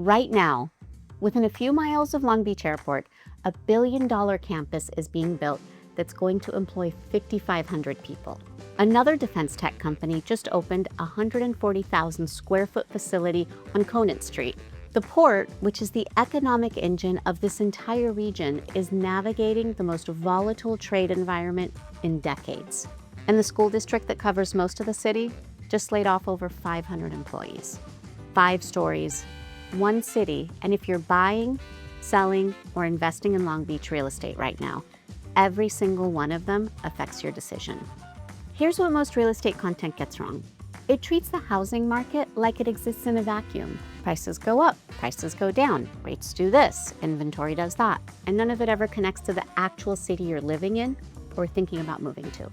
Right now, within a few miles of Long Beach Airport, a billion-dollar campus is being built that's going to employ 5,500 people. Another defense tech company just opened a 140,000 square foot facility on Conant Street. The port, which is the economic engine of this entire region, is navigating the most volatile trade environment in decades. And the school district that covers most of the city just laid off over 500 employees. 5 stories, 1 city, and if you're buying, selling, or investing in Long Beach real estate right now, every single one of them affects your decision. Here's what most real estate content gets wrong. It treats the housing market like it exists in a vacuum. Prices go up, prices go down, rates do this, inventory does that, and none of it ever connects to the actual city you're living in or thinking about moving to.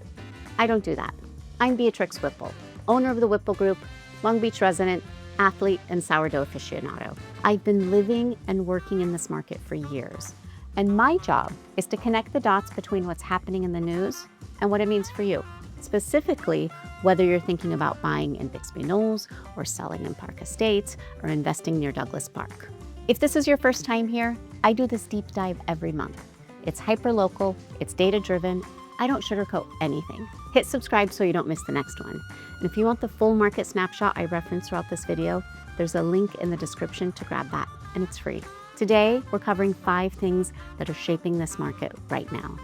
I don't do that. I'm Beatrix Whipple, owner of the Whipple Group, Long Beach resident, athlete, and sourdough aficionado. I've been living and working in this market for years, and my job is to connect the dots between what's happening in the news and what it means for you. Specifically, whether you're thinking about buying in Bixby Knolls or selling in Park Estates or investing near Douglas Park. If this is your first time here, I do this deep dive every month. It's hyper-local, it's data-driven, I don't sugarcoat anything. Hit subscribe so you don't miss the next one. And if you want the full market snapshot I referenced throughout this video, there's a link in the description to grab that, and it's free. Today, we're covering 5 things that are shaping this market right now.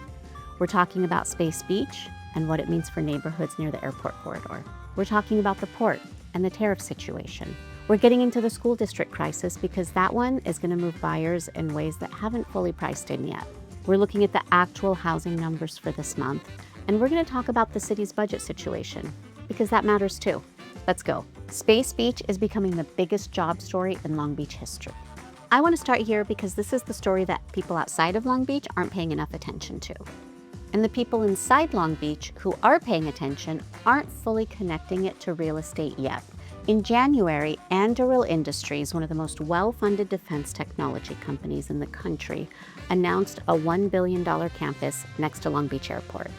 We're talking about Space Beach and what it means for neighborhoods near the airport corridor. We're talking about the port and the tariff situation. We're getting into the school district crisis because that one is going to move buyers in ways that haven't fully priced in yet. We're looking at the actual housing numbers for this month, and we're going to talk about the city's budget situation because that matters too. Let's go. Space Beach is becoming the biggest job story in Long Beach history. I want to start here because this is the story that people outside of Long Beach aren't paying enough attention to. And the people inside Long Beach who are paying attention aren't fully connecting it to real estate yet. In January, Anduril Industries, one of the most well-funded defense technology companies in the country, announced a $1 billion campus next to Long Beach Airport.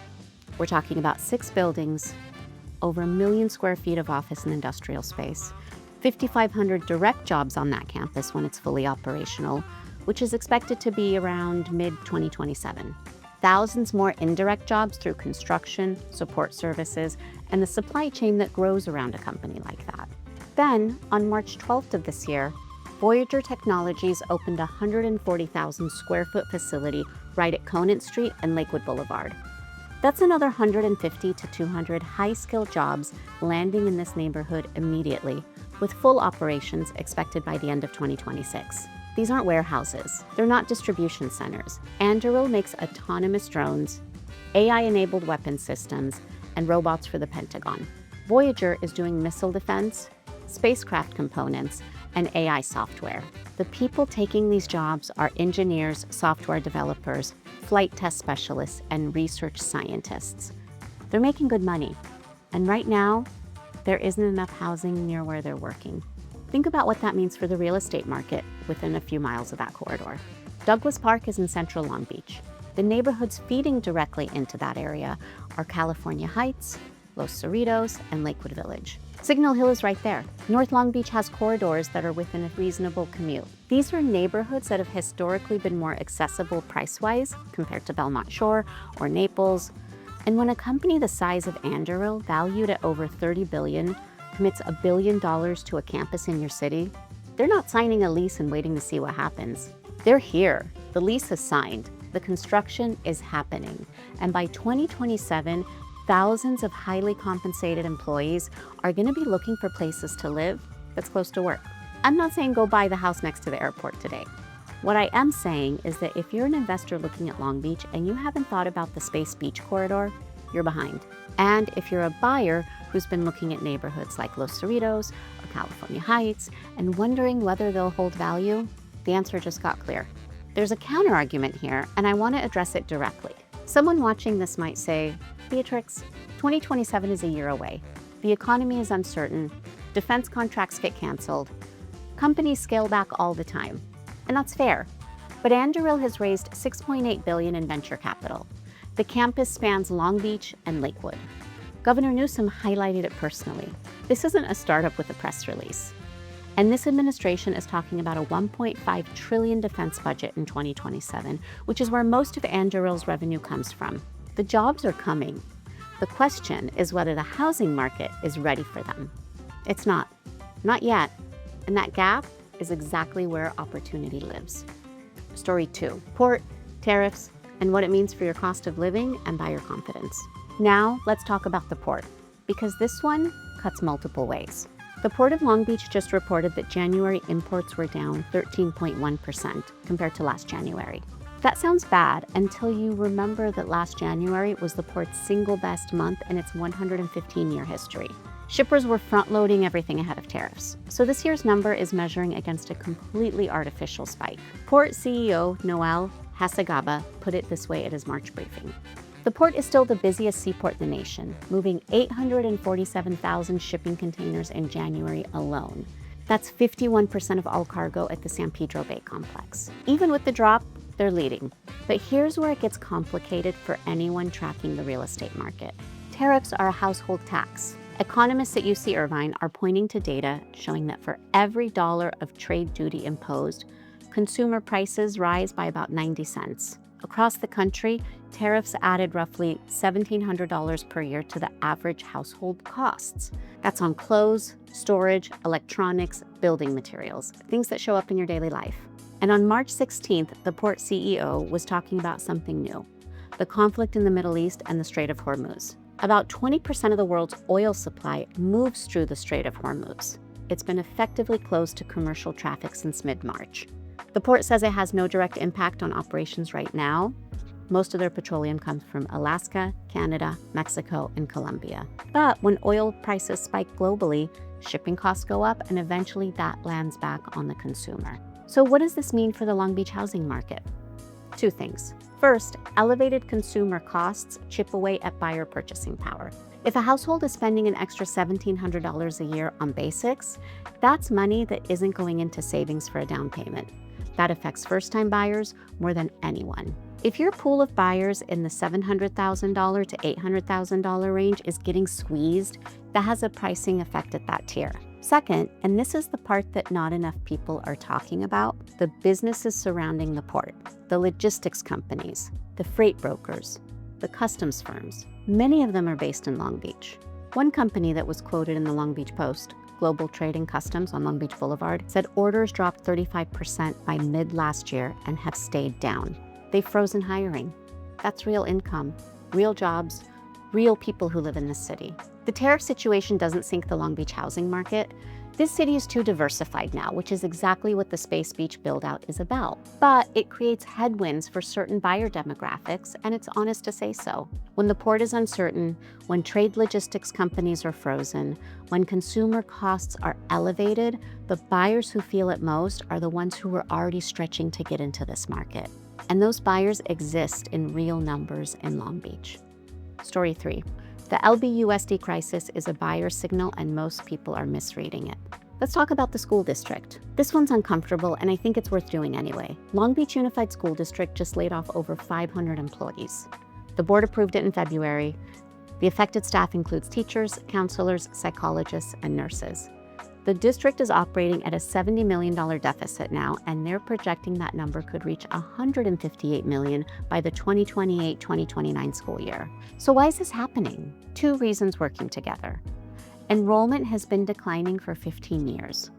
We're talking about 6 buildings, over 1 million square feet of office and industrial space, 5,500 direct jobs on that campus when it's fully operational, which is expected to be around mid-2027. Thousands more indirect jobs through construction, support services, and the supply chain that grows around a company like that. Then, on March 12th of this year, Voyager Technologies opened a 140,000 square foot facility right at Conant Street and Lakewood Boulevard. That's another 150 to 200 high-skilled jobs landing in this neighborhood immediately, with full operations expected by the end of 2026. These aren't warehouses. They're not distribution centers. Anduril makes autonomous drones, AI-enabled weapon systems, and robots for the Pentagon. Voyager is doing missile defense, spacecraft components, and AI software. The people taking these jobs are engineers, software developers, flight test specialists, and research scientists. They're making good money. And right now, there isn't enough housing near where they're working. Think about what that means for the real estate market within a few miles of that corridor. Douglas Park is in central Long Beach. The neighborhoods feeding directly into that area are California Heights, Los Cerritos, and Lakewood Village. Signal Hill is right there. North Long Beach has corridors that are within a reasonable commute. These are neighborhoods that have historically been more accessible price-wise compared to Belmont Shore or Naples. And when a company the size of Anduril, valued at over $30 billion, commits $1 billion to a campus in your city, they're not signing a lease and waiting to see what happens. They're here. The lease is signed. The construction is happening. And by 2027, thousands of highly compensated employees are going to be looking for places to live that's close to work. I'm not saying go buy the house next to the airport today. What I am saying is that if you're an investor looking at Long Beach and you haven't thought about the Space Beach corridor, you're behind. And if you're a buyer who's been looking at neighborhoods like Los Cerritos or California Heights and wondering whether they'll hold value, the answer just got clear. There's a counter-argument here, and I want to address it directly. Someone watching this might say, Beatrix, 2027 is a year away. The economy is uncertain, defense contracts get canceled, companies scale back all the time. And that's fair. But Anduril has raised $6.8 billion in venture capital. The campus spans Long Beach and Lakewood. Governor Newsom highlighted it personally. This isn't a startup with a press release. And this administration is talking about a $1.5 trillion defense budget in 2027, which is where most of Angeril's revenue comes from. The jobs are coming. The question is whether the housing market is ready for them. It's not yet. And that gap is exactly where opportunity lives. Story 2, port, tariffs, and what it means for your cost of living and buyer confidence. Now let's talk about the port, because this one cuts multiple ways. The Port of Long Beach just reported that January imports were down 13.1% compared to last January. That sounds bad until you remember that last January was the port's single best month in its 115-year history. Shippers were front-loading everything ahead of tariffs, so this year's number is measuring against a completely artificial spike. Port CEO Noel Hasagaba put it this way at his March briefing. The port is still the busiest seaport in the nation, moving 847,000 shipping containers in January alone. That's 51% of all cargo at the San Pedro Bay complex. Even with the drop, they're leading. But here's where it gets complicated for anyone tracking the real estate market. Tariffs are a household tax. Economists at UC Irvine are pointing to data showing that for every dollar of trade duty imposed, consumer prices rise by about 90 cents. Across the country, tariffs added roughly $1,700 per year to the average household costs. That's on clothes, storage, electronics, building materials, things that show up in your daily life. And on March 16th, the port CEO was talking about something new, the conflict in the Middle East and the Strait of Hormuz. About 20% of the world's oil supply moves through the Strait of Hormuz. It's been effectively closed to commercial traffic since mid-March. The port says it has no direct impact on operations right now. Most of their petroleum comes from Alaska, Canada, Mexico, and Colombia. But when oil prices spike globally, shipping costs go up, and eventually that lands back on the consumer. So what does this mean for the Long Beach housing market? Two things. First, elevated consumer costs chip away at buyer purchasing power. If a household is spending an extra $1,700 a year on basics, that's money that isn't going into savings for a down payment. That affects first-time buyers more than anyone. If your pool of buyers in the $700,000 to $800,000 range is getting squeezed, that has a pricing effect at that tier. Second, and this is the part that not enough people are talking about, the businesses surrounding the port, the logistics companies, the freight brokers, the customs firms. Many of them are based in Long Beach. One company that was quoted in the Long Beach Post, Global Trading Customs on Long Beach Boulevard, said orders dropped 35% by mid last year and have stayed down. They've frozen hiring. That's real income, real jobs, real people who live in this city. The tariff situation doesn't sink the Long Beach housing market. This city is too diversified now, which is exactly what the Space Beach build-out is about. But it creates headwinds for certain buyer demographics, and it's honest to say so. When the port is uncertain, when trade logistics companies are frozen, when consumer costs are elevated, the buyers who feel it most are the ones who are already stretching to get into this market. And those buyers exist in real numbers in Long Beach. Story 3. The LBUSD crisis is a buyer signal and most people are misreading it. Let's talk about the school district. This one's uncomfortable and I think it's worth doing anyway. Long Beach Unified School District just laid off over 500 employees. The board approved it in February. The affected staff includes teachers, counselors, psychologists, and nurses. The district is operating at a $70 million deficit now, and they're projecting that number could reach $158 million by the 2028-2029 school year. So why is this happening? Two reasons working together. Enrollment has been declining for 15 years.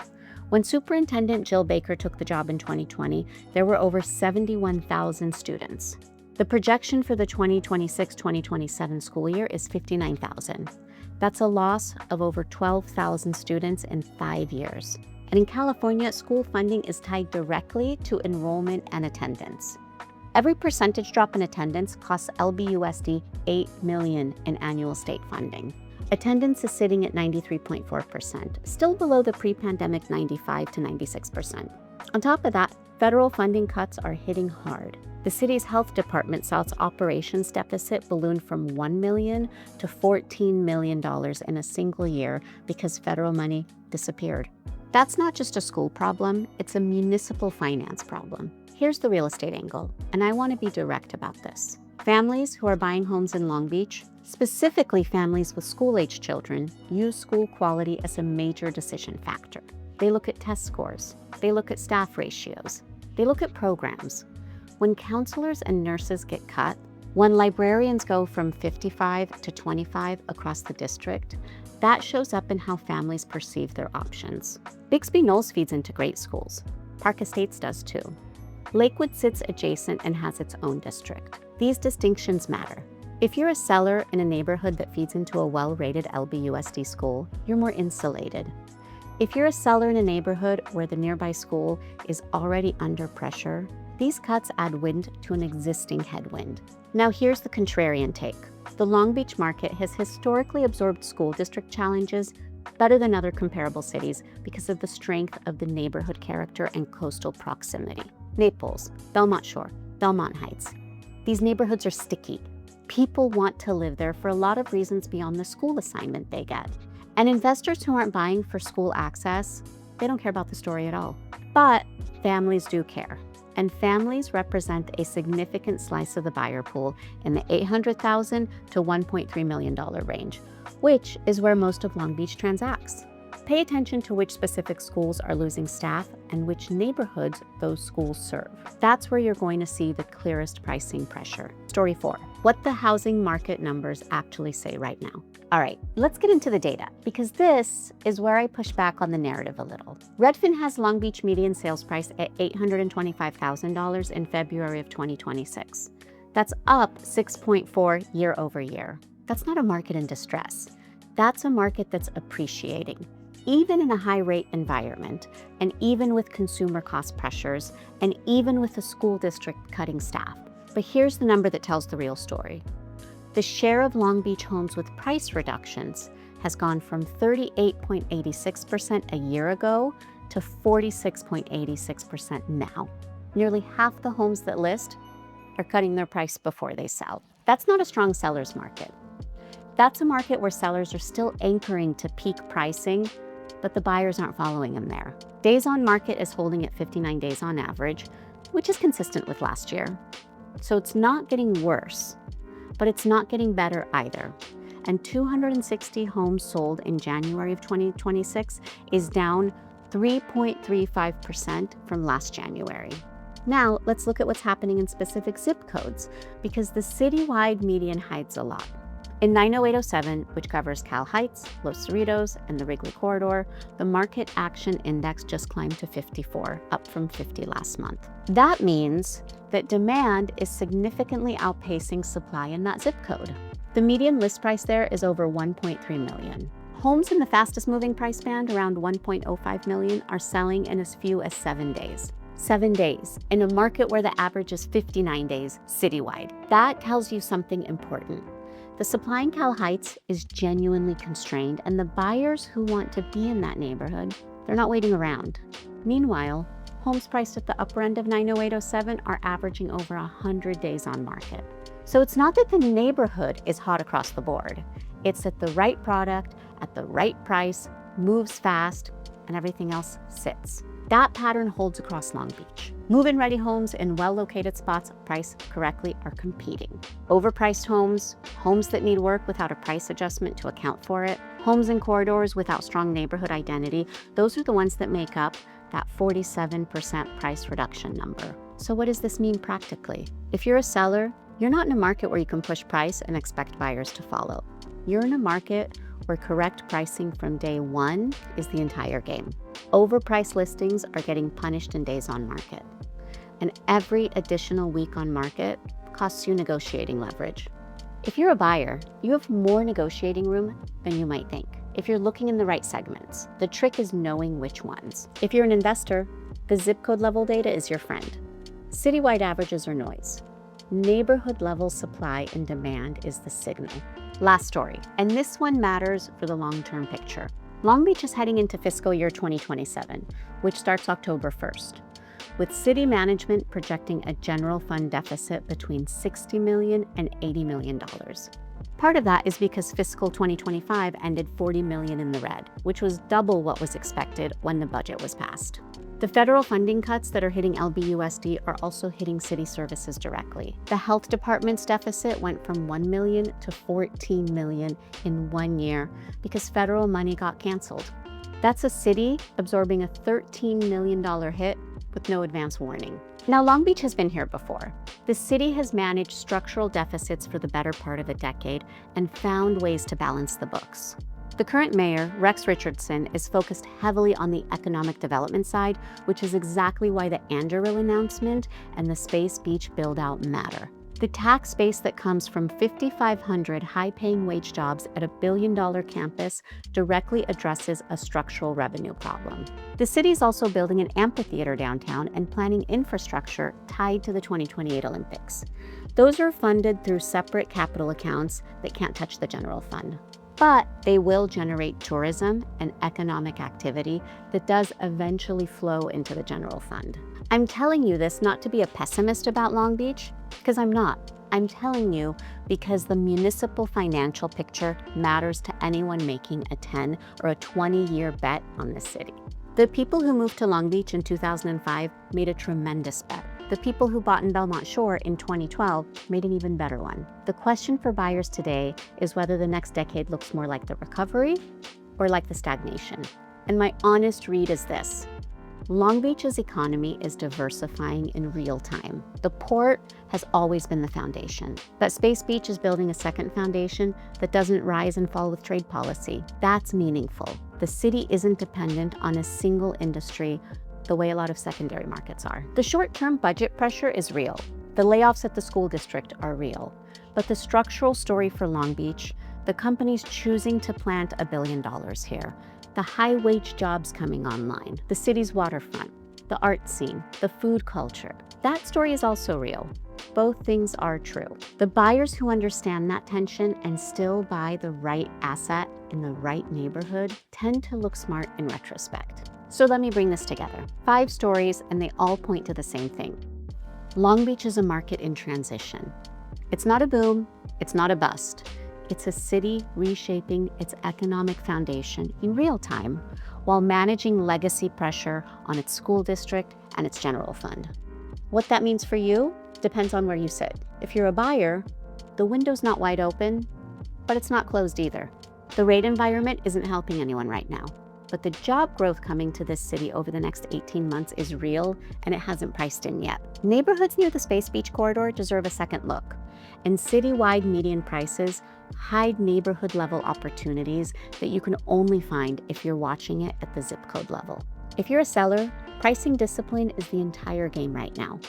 When Superintendent Jill Baker took the job in 2020, there were over 71,000 students. The projection for the 2026-2027 school year is 59,000. That's a loss of over 12,000 students in 5 years. And in California, school funding is tied directly to enrollment and attendance. Every percentage drop in attendance costs LBUSD $8 million in annual state funding. Attendance is sitting at 93.4%, still below the pre-pandemic 95 to 96%. On top of that, federal funding cuts are hitting hard. The city's health department saw its operations deficit balloon from $1 million to $14 million in a single year because federal money disappeared. That's not just a school problem, it's a municipal finance problem. Here's the real estate angle, and I want to be direct about this. Families who are buying homes in Long Beach, specifically families with school-age children, use school quality as a major decision factor. They look at test scores. They look at staff ratios. They look at programs. When counselors and nurses get cut, when librarians go from 55 to 25 across the district, that shows up in how families perceive their options. Bixby Knolls feeds into great schools. Park Estates does too. Lakewood sits adjacent and has its own district. These distinctions matter. If you're a seller in a neighborhood that feeds into a well-rated LBUSD school, you're more insulated. If you're a seller in a neighborhood where the nearby school is already under pressure, these cuts add wind to an existing headwind. Now here's the contrarian take. The Long Beach market has historically absorbed school district challenges better than other comparable cities because of the strength of the neighborhood character and coastal proximity. Naples, Belmont Shore, Belmont Heights. These neighborhoods are sticky. People want to live there for a lot of reasons beyond the school assignment they get. And investors who aren't buying for school access, they don't care about the story at all. But families do care. And families represent a significant slice of the buyer pool in the $800,000 to $1.3 million range, which is where most of Long Beach transacts. Pay attention to which specific schools are losing staff and which neighborhoods those schools serve. That's where you're going to see the clearest pricing pressure. Story 4, what the housing market numbers actually say right now. All right, let's get into the data, because this is where I push back on the narrative a little. Redfin has Long Beach median sales price at $825,000 in February of 2026. That's up 6.4 year over year. That's not a market in distress. That's a market that's appreciating, even in a high-rate environment, and even with consumer cost pressures, and even with the school district cutting staff. But here's the number that tells the real story. The share of Long Beach homes with price reductions has gone from 38.86% a year ago to 46.86% now. Nearly half the homes that list are cutting their price before they sell. That's not a strong seller's market. That's a market where sellers are still anchoring to peak pricing, but the buyers aren't following them there. Days on market is holding at 59 days on average, which is consistent with last year. So it's not getting worse, but it's not getting better either. And 260 homes sold in January of 2026 is down 3.35% from last January. Now, let's look at what's happening in specific zip codes, because the citywide median hides a lot. In 90807, which covers Cal Heights, Los Cerritos, and the Wrigley Corridor, the Market Action Index just climbed to 54, up from 50 last month. That means that demand is significantly outpacing supply in that zip code. The median list price there is over $1.3 million. Homes in the fastest moving price band, around $1.05 million, are selling in as few as 7 days. 7 days in a market where the average is 59 days citywide. That tells you something important. The supply in Cal Heights is genuinely constrained, and the buyers who want to be in that neighborhood, they're not waiting around. Meanwhile, homes priced at the upper end of 90807 are averaging over 100 days on market. So it's not that the neighborhood is hot across the board. It's that the right product at the right price moves fast and everything else sits. That pattern holds across Long Beach. Move-in ready homes in well-located spots priced correctly are competing. Overpriced homes, homes that need work without a price adjustment to account for it, homes in corridors without strong neighborhood identity, those are the ones that make up that 47% price reduction number. So what does this mean practically? If you're a seller, you're not in a market where you can push price and expect buyers to follow. You're in a market where correct pricing from day one is the entire game. Overpriced listings are getting punished in days on market. And every additional week on market costs you negotiating leverage. If you're a buyer, you have more negotiating room than you might think. If you're looking in the right segments, the trick is knowing which ones. If you're an investor, the zip code level data is your friend. Citywide averages are noise. Neighborhood level supply and demand is the signal. Last story, and this one matters for the long-term picture. Long Beach is heading into fiscal year 2027, which starts October 1st, with city management projecting a general fund deficit between $60 million and $80 million. Part of that is because fiscal 2025 ended $40 million in the red, which was double what was expected when the budget was passed. The federal funding cuts that are hitting LBUSD are also hitting city services directly. The health department's deficit went from $1 million to $14 million in 1 year because federal money got canceled. That's a city absorbing a $13 million hit with no advance warning. Now, Long Beach has been here before. The city has managed structural deficits for the better part of a decade and found ways to balance the books. The current mayor, Rex Richardson, is focused heavily on the economic development side, which is exactly why the Anduril announcement and the Space Beach build-out matter. The tax base that comes from 5,500 high-paying wage jobs at a billion-dollar campus directly addresses a structural revenue problem. The city is also building an amphitheater downtown and planning infrastructure tied to the 2028 Olympics. Those are funded through separate capital accounts that can't touch the general fund. But they will generate tourism and economic activity that does eventually flow into the general fund. I'm telling you this not to be a pessimist about Long Beach, because I'm not. I'm telling you because the municipal financial picture matters to anyone making a 10 or a 20-year bet on this city. The people who moved to Long Beach in 2005 made a tremendous bet. The people who bought in Belmont Shore in 2012 made an even better one. The question for buyers today is whether the next decade looks more like the recovery or like the stagnation. And my honest read is this: Long Beach's economy is diversifying in real time. The port has always been the foundation. But Space Beach is building a second foundation that doesn't rise and fall with trade policy. That's meaningful. The city isn't dependent on a single industry the way a lot of secondary markets are. The short-term budget pressure is real. The layoffs at the school district are real. But the structural story for Long Beach, the companies choosing to plant $1 billion here, the high-wage jobs coming online, the city's waterfront, the art scene, the food culture, that story is also real. Both things are true. The buyers who understand that tension and still buy the right asset in the right neighborhood tend to look smart in retrospect. So let me bring this together. 5 stories, and they all point to the same thing. Long Beach is a market in transition. It's not a boom, it's not a bust. It's a city reshaping its economic foundation in real time while managing legacy pressure on its school district and its general fund. What that means for you depends on where you sit. If you're a buyer, the window's not wide open, but it's not closed either. The rate environment isn't helping anyone right now. But the job growth coming to this city over the next 18 months is real, and it hasn't priced in yet. Neighborhoods near the Space Beach corridor deserve a second look, and citywide median prices hide neighborhood-level opportunities that you can only find if you're watching it at the zip code level. If you're a seller, pricing discipline is the entire game right now.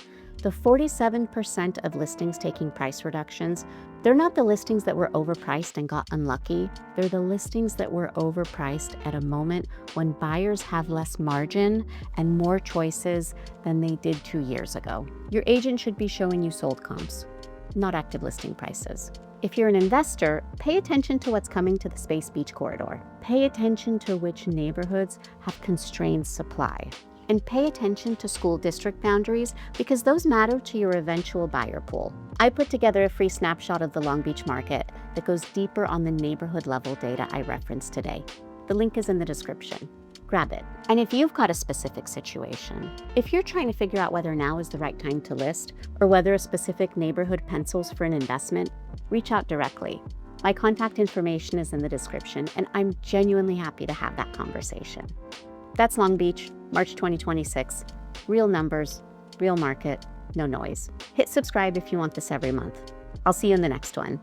The 47% of listings taking price reductions, they're not the listings that were overpriced and got unlucky. They're the listings that were overpriced at a moment when buyers have less margin and more choices than they did 2 years ago. Your agent should be showing you sold comps, not active listing prices. If you're an investor, pay attention to what's coming to the Space Beach corridor. Pay attention to which neighborhoods have constrained supply. And pay attention to school district boundaries because those matter to your eventual buyer pool. I put together a free snapshot of the Long Beach market that goes deeper on the neighborhood level data I referenced today. The link is in the description. Grab it. And if you've got a specific situation, if you're trying to figure out whether now is the right time to list or whether a specific neighborhood pencils for an investment, reach out directly. My contact information is in the description, and I'm genuinely happy to have that conversation. That's Long Beach, March 2026. Real numbers, real market, no noise. Hit subscribe if you want this every month. I'll see you in the next one.